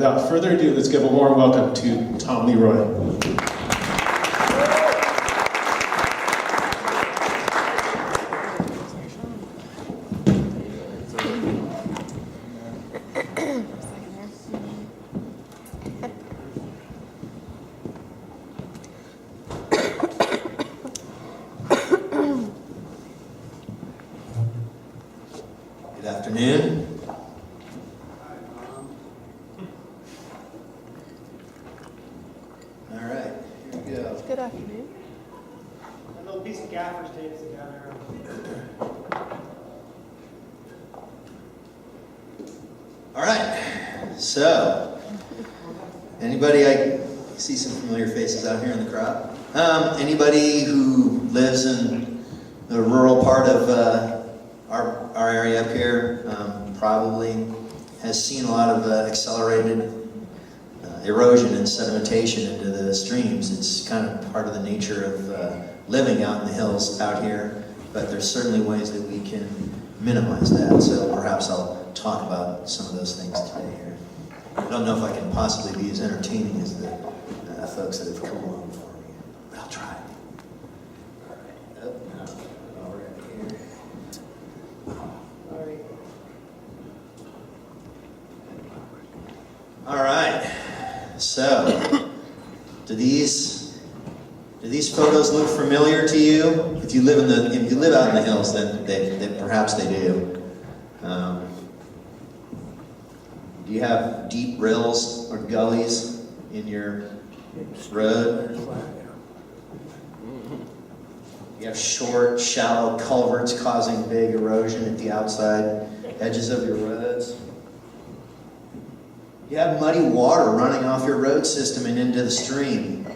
without further ado, let's give a warm welcome to Tom Leroy. Good afternoon. All right, here we go. Good afternoon. A little piece of gaffer's tape together. All right, so anybody, I see some familiar faces out here in the crowd. Anybody who lives in the rural part of our area up here probably has seen a lot of accelerated erosion and sedimentation into the streams. It's kind of part of the nature of living out in the hills out here, but there's certainly ways that we can minimize that. So perhaps I'll talk about some of those things today here. I don't know if I can possibly be as entertaining as the folks that have come along for me, but I'll try. All right. So, do these photos look familiar to you? If you live out in the hills, then perhaps they do. Do you have deep rills or gullies in your road? You have short, shallow culverts causing big erosion at the outside edges of your roads. You have muddy water running off your road system and into the stream.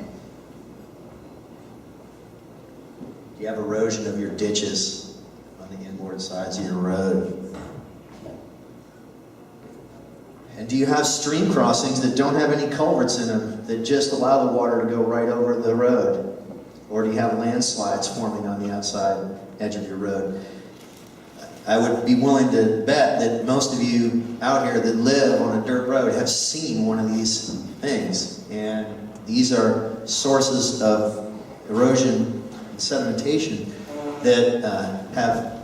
You have erosion of your ditches on the inboard sides of your road. And do you have stream crossings that don't have any culverts in them that just allow the water to go right over the road? Or do you have landslides forming on the outside edge of your road? I would be willing to bet that most of you out here that live on a dirt road have seen one of these things. And these are sources of erosion and sedimentation that have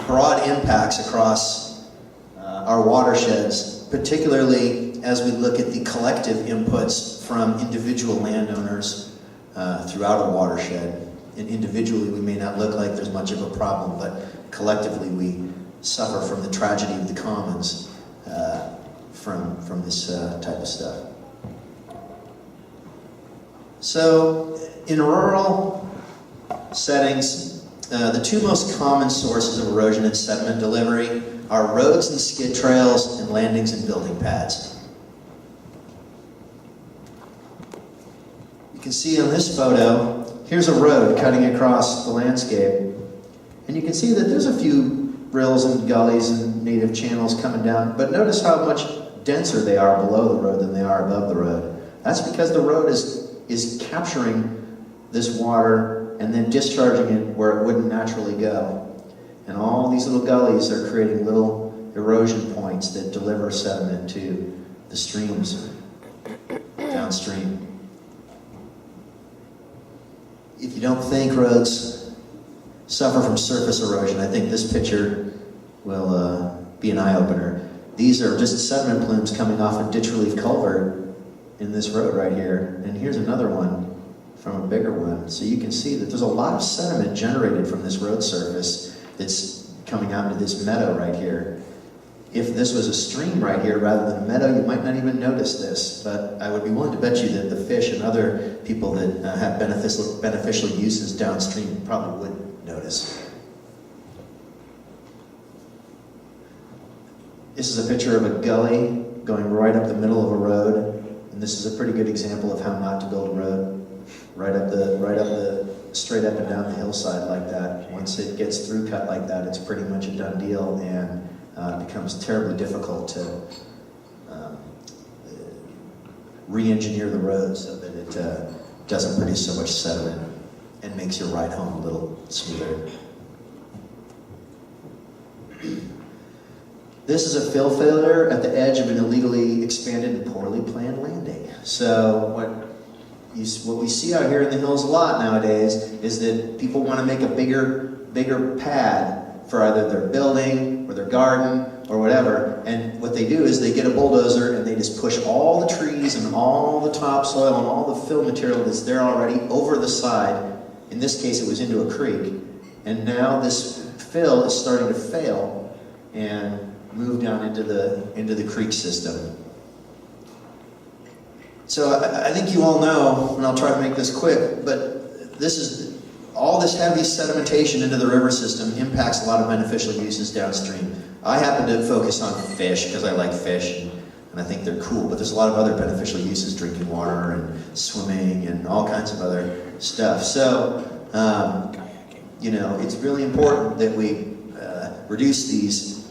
broad impacts across our watersheds, particularly as we look at the collective inputs from individual landowners throughout a watershed. And individually we may not look like there's much of a problem, but collectively we suffer from the tragedy of the commons from this type of stuff. So in rural settings, the two most common sources of erosion and sediment delivery are roads and skid trails and landings and building pads. You can see on this photo, here's a road cutting across the landscape. And you can see that there's a few rills and gullies and native channels coming down, but notice how much denser they are below the road than they are above the road. That's because the road is capturing this water and then discharging it where it wouldn't naturally go. And all these little gullies are creating little erosion points that deliver sediment to the streams downstream. If you don't think roads suffer from surface erosion, I think this picture will be an eye-opener. These are just sediment plumes coming off a ditch relief culvert in this road right here. And here's another one from a bigger one. So you can see that there's a lot of sediment generated from this road surface that's coming out into this meadow right here. If this was a stream right here rather than a meadow, you might not even notice this, but I would be willing to bet you that the fish and other people that have beneficial uses downstream probably would notice. This is a picture of a gully going right up the middle of a road, and this is a pretty good example of how not to build a road. Straight up and down the hillside like that. Once it gets through cut like that, it's pretty much a done deal, and it becomes terribly difficult to re-engineer the road so that it doesn't produce so much sediment and makes your ride home a little smoother. This is a fill failure at the edge of an illegally expanded and poorly planned landing. So what we see out here in the hills a lot nowadays is that people want to make a bigger pad for either their building or their garden or whatever, and what they do is they get a bulldozer and they just push all the trees and all the topsoil and all the fill material that's there already over the side. In this case, it was into a creek, and now this fill is starting to fail and move down into the creek system. So I think you all know, and I'll try to make this quick, but all this heavy sedimentation into the river system impacts a lot of beneficial uses downstream. I happen to focus on fish because I like fish and I think they're cool, but there's a lot of other beneficial uses, drinking water and swimming and all kinds of other stuff. So, it's really important that we reduce these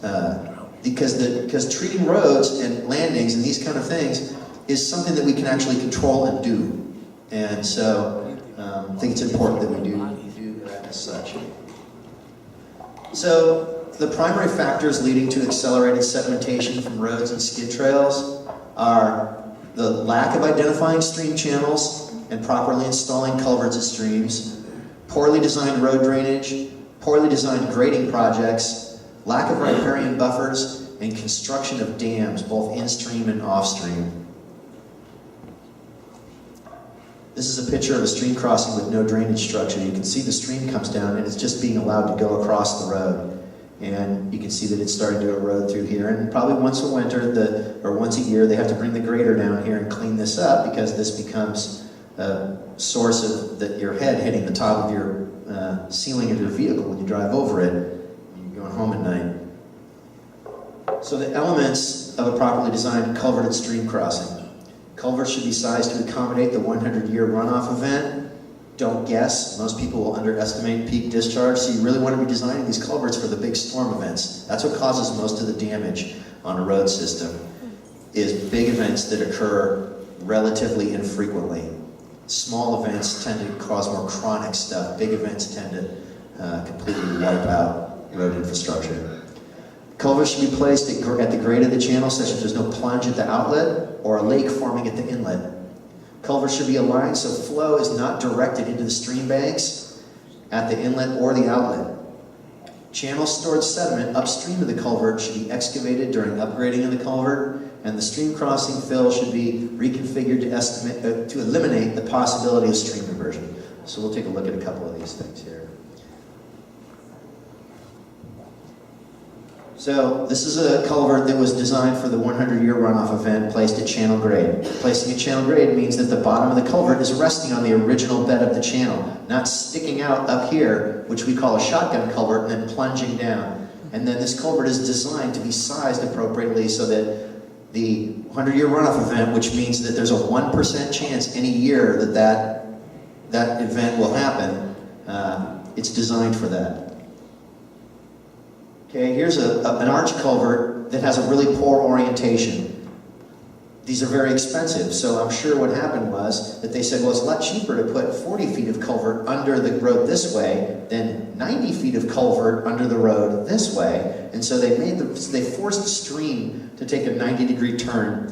because treating roads and landings and these kind of things is something that we can actually control and do. And so I think it's important that we do that as such. So the primary factors leading to accelerated sedimentation from roads and skid trails are the lack of identifying stream channels and properly installing culverts at streams, poorly designed road drainage, poorly designed grading projects, lack of riparian buffers, and construction of dams, both in-stream and off-stream. This is a picture of a stream crossing with no drainage structure. You can see the stream comes down and it's just being allowed to go across the road. And you can see that it's starting to erode through here. And probably once a winter, or once a year, they have to bring the grader down here and clean this up because this becomes a source of your head hitting the top of your ceiling of your vehicle when you drive over it and you're going home at night. So the elements of a properly designed culverted stream crossing. Culverts should be sized to accommodate the 100-year runoff event. Don't guess. Most people will underestimate peak discharge, so you really want to be designing these culverts for the big storm events. That's what causes most of the damage on a road system, is big events that occur relatively infrequently. Small events tend to cause more chronic stuff. Big events tend to completely wipe out road infrastructure. Culverts should be placed at the grade of the channel such that there's no plunge at the outlet or a lake forming at the inlet. Culverts should be aligned so flow is not directed into the stream banks at the inlet or the outlet. Channel stored sediment upstream of the culvert should be excavated during upgrading of the culvert, and the stream crossing fill should be reconfigured to eliminate the possibility of stream diversion. So we'll take a look at a couple of these things here. So this is a culvert that was designed for the 100-year runoff event placed at channel grade. Placing at channel grade means that the bottom of the culvert is resting on the original bed of the channel, not sticking out up here, which we call a shotgun culvert, and then plunging down. And then this culvert is designed to be sized appropriately so that the 100-year runoff event, which means that there's a 1% chance any year that event will happen, it's designed for that. Okay, here's an arch culvert that has a really poor orientation. These are very expensive, so I'm sure what happened was that they said, well, it's a lot cheaper to put 40 feet of culvert under the road this way than 90 feet of culvert under the road this way. And so they forced the stream to take a 90-degree turn.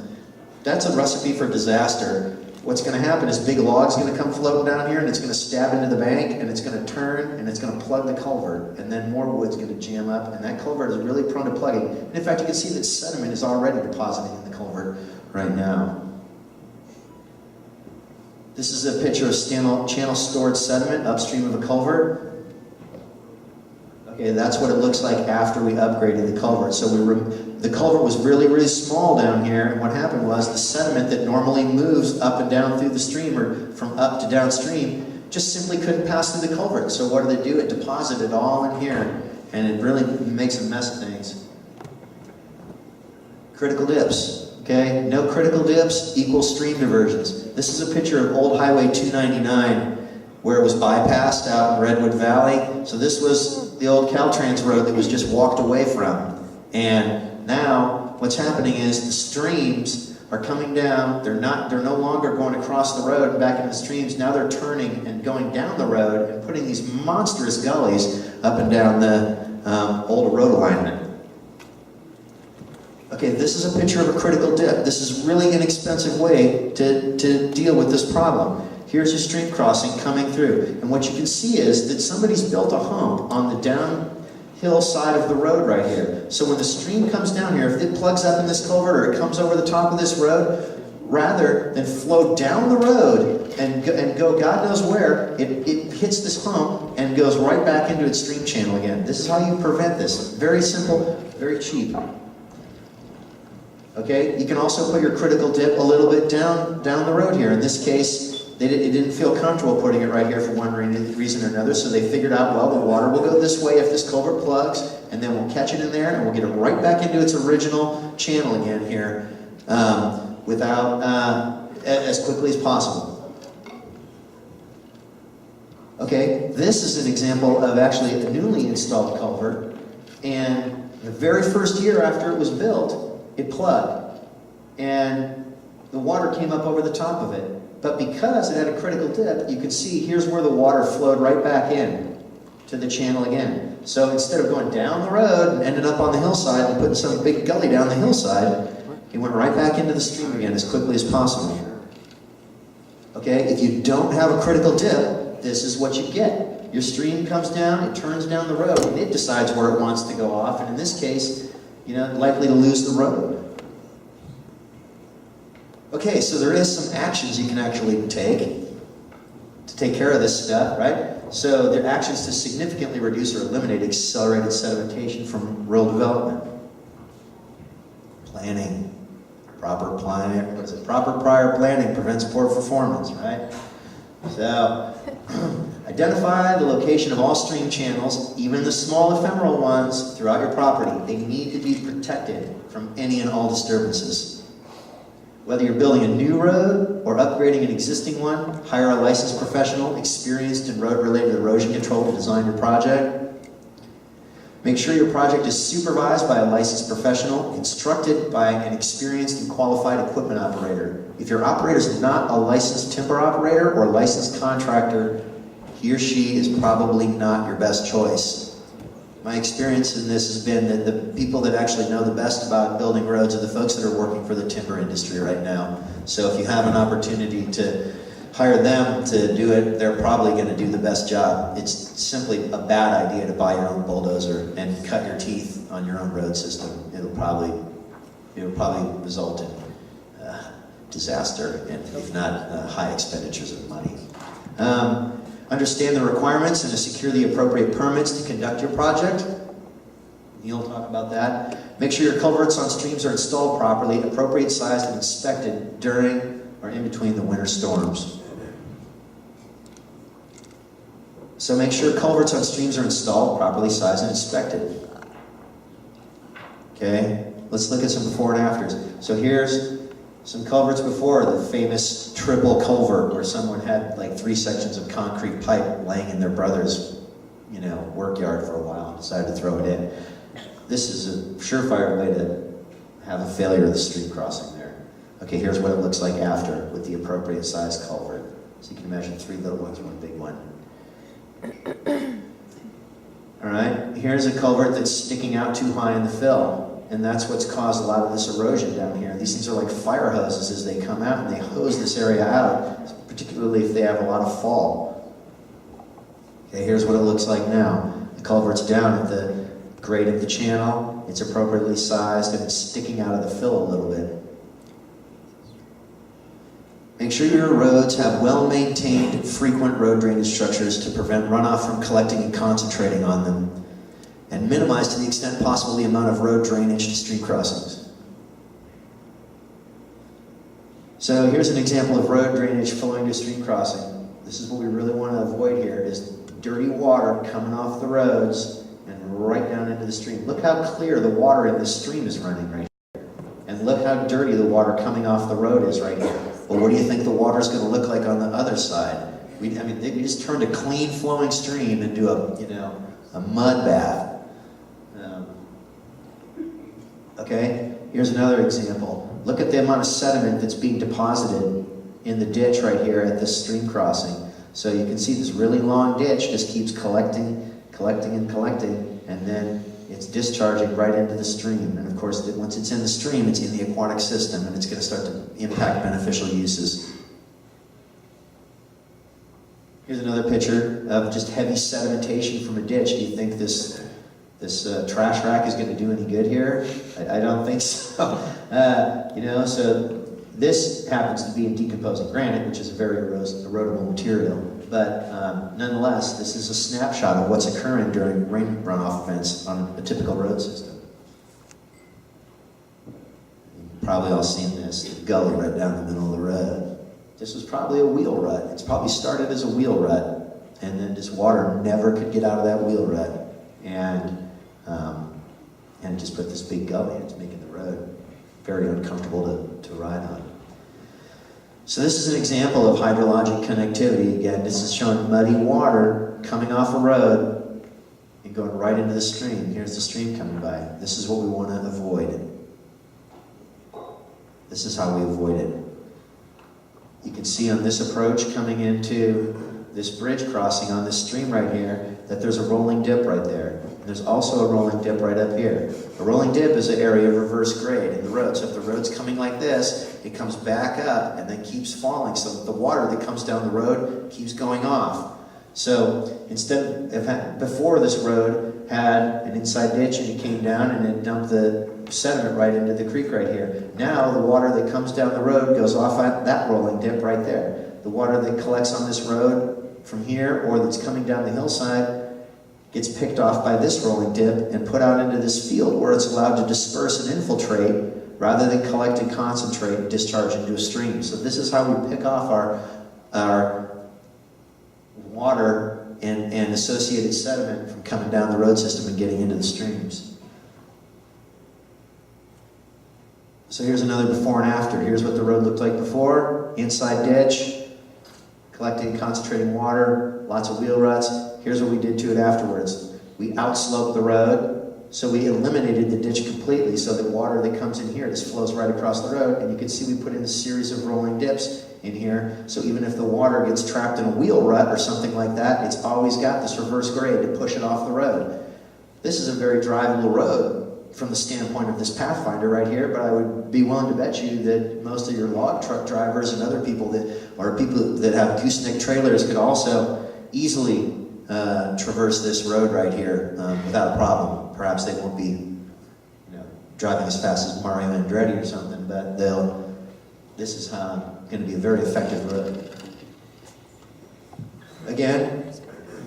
That's a recipe for disaster. What's going to happen is big log's going to come floating down here and it's going to stab into the bank and it's going to turn and it's going to plug the culvert, and then more wood's going to jam up, and that culvert is really prone to plugging. And in fact, you can see that sediment is already depositing in the culvert right now. This is a picture of channel stored sediment upstream of a culvert. Okay, that's what it looks like after we upgraded the culvert. So the culvert was really, really small down here, and what happened was the sediment that normally moves up and down through the stream, or from up to downstream, just simply couldn't pass through the culvert. So what did it do? It deposited all in here, and it really makes a mess of things. Critical dips, okay? No critical dips equals stream diversions. This is a picture of Old Highway 299, where it was bypassed out in Redwood Valley. So this was the old Caltrans road that was just walked away from. And now what's happening is the streams are coming down. They're no longer going across the road and back into the streams. Now they're turning and going down the road and putting these monstrous gullies up and down the old road alignment. Okay, this is a picture of a critical dip. This is really an inexpensive way to deal with this problem. Here's your stream crossing coming through. And what you can see is that somebody's built a hump on the downhill side of the road right here. So when the stream comes down here, if it plugs up in this culvert or it comes over the top of this road, rather than flow down the road and go God knows where, it hits this hump and goes right back into its stream channel again. This is how you prevent this. Very simple, very cheap. Okay, you can also put your critical dip a little bit down the road here. In this case, it didn't feel comfortable putting it right here for one reason or another, so they figured out, well, the water will go this way if this culvert plugs, and then we'll catch it in there, and we'll get it right back into its original channel again here as quickly as possible. Okay, this is an example of actually a newly installed culvert, and the very first year after it was built, it plugged, and the water came up over the top of it. But because it had a critical dip, you can see here's where the water flowed right back in to the channel again. So instead of going down the road and ending up on the hillside and putting some big gully down the hillside, it went right back into the stream again as quickly as possible. Okay, if you don't have a critical dip, this is what you get. Your stream comes down, it turns down the road, and it decides where it wants to go off, and in this case, likely to lose the road. Okay, so there is some actions you can actually take to take care of this stuff, right? So there are actions to significantly reduce or eliminate accelerated sedimentation from rural development. Planning. Proper prior planning prevents poor performance, right? So, identify the location of all stream channels, even the small ephemeral ones, throughout your property. They need to be protected from any and all disturbances. Whether you're building a new road or upgrading an existing one, hire a licensed professional experienced in road-related erosion control to design your project. Make sure your project is supervised by a licensed professional, instructed by an experienced and qualified equipment operator. If your operator is not a licensed timber operator or licensed contractor, he or she is probably not your best choice. My experience in this has been that the people that actually know the best about building roads are the folks that are working for the timber industry right now. So if you have an opportunity to hire them to do it, they're probably going to do the best job. It's simply a bad idea to buy your own bulldozer and cut your teeth on your own road system. It'll probably result in disaster, and if not, high expenditures of money. Understand the requirements and to secure the appropriate permits to conduct your project. Neil will talk about that. Make sure your culverts on streams are installed properly, appropriate sized and inspected during or in between the winter storms. So make sure culverts on streams are installed, properly sized and inspected. Okay, let's look at some before and afters. So here's some culverts before, the famous triple culvert where someone had like 3 sections of concrete pipe laying in their brother's, work yard for a while and decided to throw it in. This is a surefire way to have a failure of the stream crossing there. Okay, here's what it looks like after with the appropriate size culvert. So you can imagine 3 little ones, 1 big one. All right, here's a culvert that's sticking out too high in the fill, and that's what's caused a lot of this erosion down here. These things are like fire hoses as they come out, and they hose this area out, particularly if they have a lot of fall. Okay, here's what it looks like now. The culvert's down at the grade of the channel, it's appropriately sized, and it's sticking out of the fill a little bit. Make sure your roads have well-maintained, frequent road drainage structures to prevent runoff from collecting and concentrating on them, and minimize to the extent possible the amount of road drainage to stream crossings. So here's an example of road drainage flowing to stream crossing. This is what we really want to avoid here, is dirty water coming off the roads and right down into the stream. Look how clear the water in this stream is running right here. And look how dirty the water coming off the road is right here. Well, what do you think the water's going to look like on the other side? We just turned a clean flowing stream into a mud bath. Okay, here's another example. Look at the amount of sediment that's being deposited in the ditch right here at this stream crossing. So you can see this really long ditch just keeps collecting, and then it's discharging right into the stream. And of course, once it's in the stream, it's in the aquatic system, and it's going to start to impact beneficial uses. Here's another picture of just heavy sedimentation from a ditch. Do you think this trash rack is going to do any good here? I don't think so. So this happens to be in decomposing granite, which is a very erodible material. But nonetheless, this is a snapshot of what's occurring during rain runoff events on a typical road system. You've probably all seen this, the gully right down the middle of the road. This was probably a wheel rut. It's probably started as a wheel rut, and then this water never could get out of that wheel rut, and just put this big gully. It's making the road very uncomfortable to ride on. So this is an example of hydrologic connectivity. Again, this is showing muddy water coming off a road and going right into the stream. Here's the stream coming by. This is what we want to avoid. This is how we avoid it. You can see on this approach coming into this bridge crossing on this stream right here that there's a rolling dip right there. And there's also a rolling dip right up here. A rolling dip is an area of reverse grade in the road. So if the road's coming like this, it comes back up and then keeps falling, so that the water that comes down the road keeps going off. So before this road had an inside ditch and it came down and it dumped the sediment right into the creek right here. Now the water that comes down the road goes off at that rolling dip right there. The water that collects on this road from here or that's coming down the hillside gets picked off by this rolling dip and put out into this field where it's allowed to disperse and infiltrate rather than collect and concentrate and discharge into a stream. So this is how we pick off our water and associated sediment from coming down the road system and getting into the streams. So here's another before and after. Here's what the road looked like before. Inside ditch, collecting and concentrating water, lots of wheel ruts. Here's what we did to it afterwards. We outsloped the road, so we eliminated the ditch completely so that water that comes in here just flows right across the road. And you can see we put in a series of rolling dips in here, so even if the water gets trapped in a wheel rut or something like that, it's always got this reverse grade to push it off the road. This is a very drivable road from the standpoint of this Pathfinder right here, but I would be willing to bet you that most of your log truck drivers and other people that have gooseneck trailers could also easily traverse this road right here without a problem. Perhaps they won't be driving as fast as Mario Andretti or something, but this is going to be a very effective road. Again,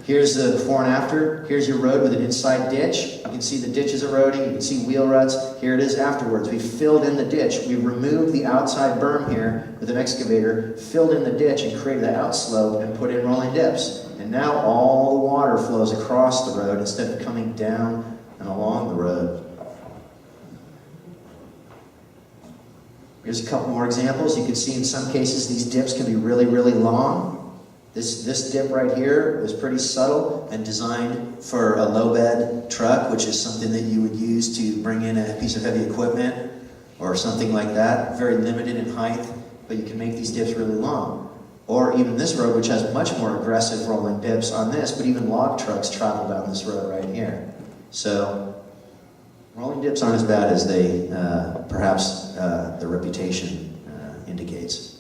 here's the before and after. Here's your road with an inside ditch. You can see the ditch is eroding. You can see wheel ruts. Here it is afterwards. We filled in the ditch. We removed the outside berm here with an excavator, filled in the ditch and created the outslope and put in rolling dips. And now all the water flows across the road instead of coming down and along the road. Here's a couple more examples. You can see in some cases these dips can be really, really long. This dip right here was pretty subtle and designed for a low bed truck, which is something that you would use to bring in a piece of heavy equipment or something like that. Very limited in height, but you can make these dips really long. Or even this road, which has much more aggressive rolling dips on this, but even log trucks travel down this road right here. So rolling dips aren't as bad as they perhaps the reputation indicates.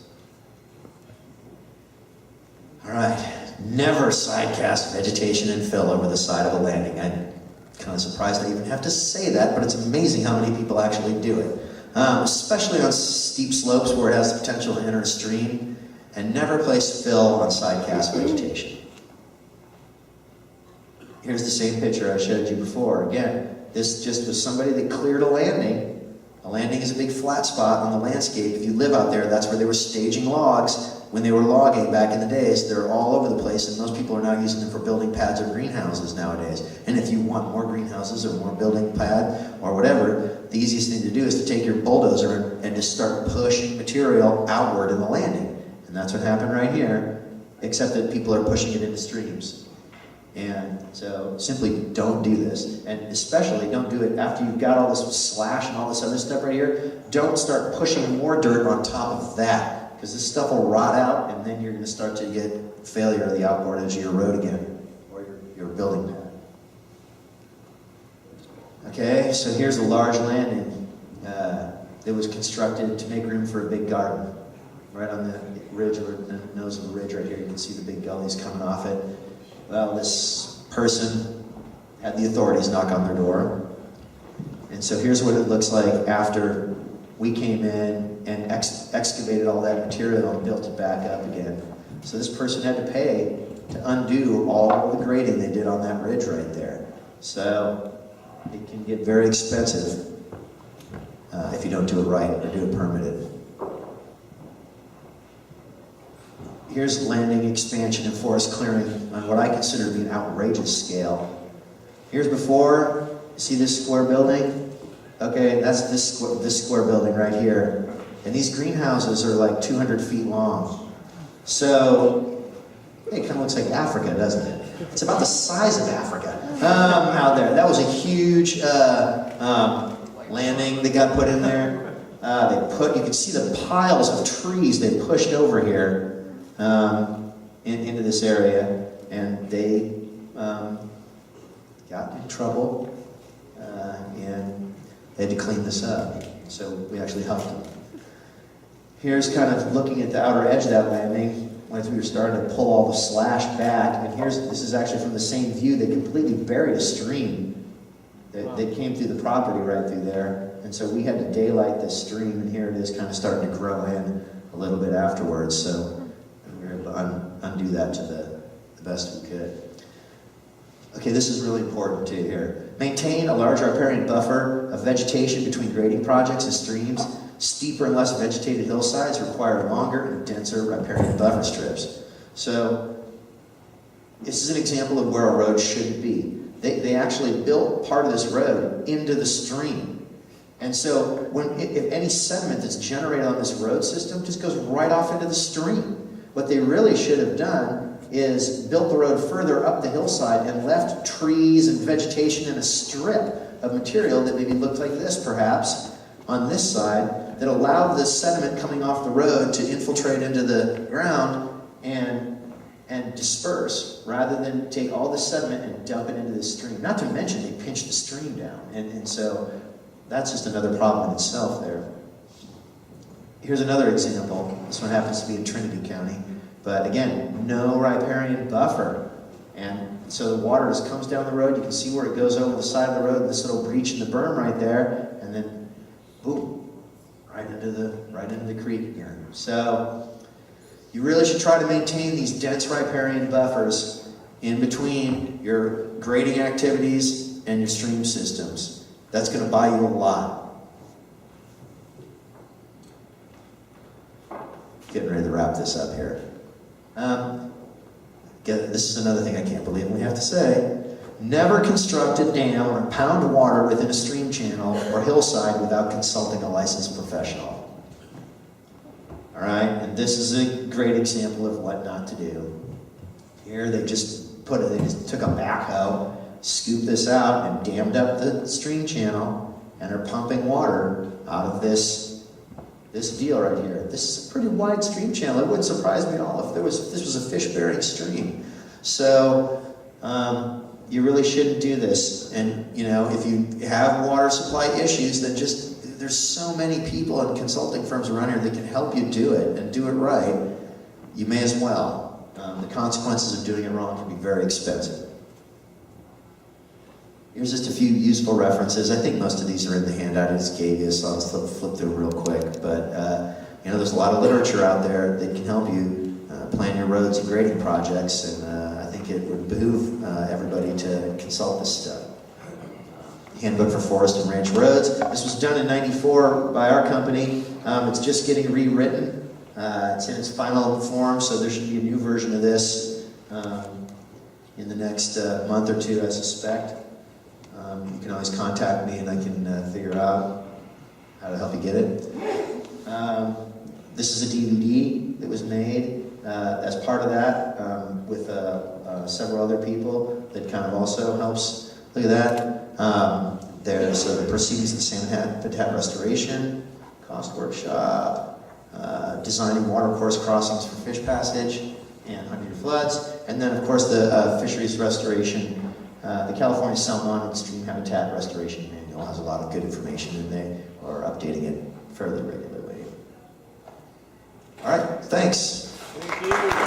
All right, never sidecast vegetation and fill over the side of a landing. I'm kind of surprised I even have to say that, but it's amazing how many people actually do it, especially on steep slopes where it has the potential to enter a stream. And never place fill on sidecast vegetation. Here's the same picture I showed you before. Again, this just was somebody that cleared a landing. A landing is a big flat spot on the landscape. If you live out there, that's where they were staging logs when they were logging back in the days. They're all over the place, and most people are now using them for building pads or greenhouses nowadays. And if you want more greenhouses or more building pad or whatever, the easiest thing to do is to take your bulldozer and just start pushing material outward in the landing. And that's what happened right here, except that people are pushing it into streams. And so simply don't do this. And especially don't do it after you've got all this slash and all this other stuff right here. Don't start pushing more dirt on top of that, because this stuff will rot out, and then you're going to start to get failure of the outboard edge of your road again, or your building pad. Okay, so here's a large landing that was constructed to make room for a big garden. Right on the ridge, or the nose of the ridge right here, you can see the big gullies coming off it. Well, this person had the authorities knock on their door. And so here's what it looks like after we came in and excavated all that material and built it back up again. So this person had to pay to undo all the grading they did on that ridge right there. So it can get very expensive if you don't do it right or do it permitted. Here's landing expansion and forest clearing on what I consider to be an outrageous scale. Here's before. See this square building? Okay, that's this square building right here. And these greenhouses are like 200 feet long. So it kind of looks like Africa, doesn't it? It's about the size of Africa out there. That was a huge landing that got put in there. You can see the piles of trees they pushed over here into this area, and they got in trouble, and they had to clean this up. So we actually helped them. Here's kind of looking at the outer edge of that landing, once we were starting to pull all the slash back, and this is actually from the same view. They completely buried a stream that came through the property right through there, and so we had to daylight this stream, and here it is kind of starting to grow in a little bit afterwards, so we were able to undo that to the best we could. Okay, this is really important too here. Maintain a large riparian buffer of vegetation between grading projects and streams. Steeper and less vegetated hillsides require longer and denser riparian buffer strips. So this is an example of where a road shouldn't be. They actually built part of this road into the stream. And so if any sediment that's generated on this road system just goes right off into the stream. What they really should have done is built the road further up the hillside and left trees and vegetation in a strip of material that maybe looked like this perhaps on this side that allowed the sediment coming off the road to infiltrate into the ground and disperse rather than take all the sediment and dump it into the stream. Not to mention they pinched the stream down, and so that's just another problem in itself there. Here's another example. This one happens to be in Trinity County. But again, no riparian buffer. And so the water just comes down the road. You can see where it goes over the side of the road, this little breach in the berm right there, and then boom, right into the creek again. So you really should try to maintain these dense riparian buffers in between your grading activities and your stream systems. That's going to buy you a lot. Getting ready to wrap this up here. This is another thing I can't believe we have to say. Never construct a dam or impound water within a stream channel or hillside without consulting a licensed professional. All right, and this is a great example of what not to do. Here they just took a backhoe, scooped this out, and dammed up the stream channel, and are pumping water out of this deal right here. This is a pretty wide stream channel. It wouldn't surprise me at all if this was a fish-bearing stream. So you really shouldn't do this. And if you have water supply issues, then there's so many people and consulting firms around here that can help you do it and do it right. You may as well. The consequences of doing it wrong can be very expensive. Here's just a few useful references. I think most of these are in the handout I just gave you, so I'll just flip through real quick. But there's a lot of literature out there that can help you plan your roads and grading projects, and I think it would behoove everybody to consult this stuff. Handbook for Forest and Ranch Roads. This was done in '94 by our company. It's just getting rewritten. It's in its final form, so there should be a new version of this in the next month or two, I suspect. You can always contact me and I can figure out how to help you get it. This is a DVD that was made as part of that with several other people that kind of also helps. Look at that. There's the Proceedings of the Salmon Habitat Restoration, Cost Workshop, Designing Watercourse Crossings for Fish Passage and 100-year floods, and then of course the Fisheries Restoration, the California Salmon and Stream Habitat Restoration Manual. has a lot of good information, and they are updating it fairly regularly. All right, thanks. Thank you.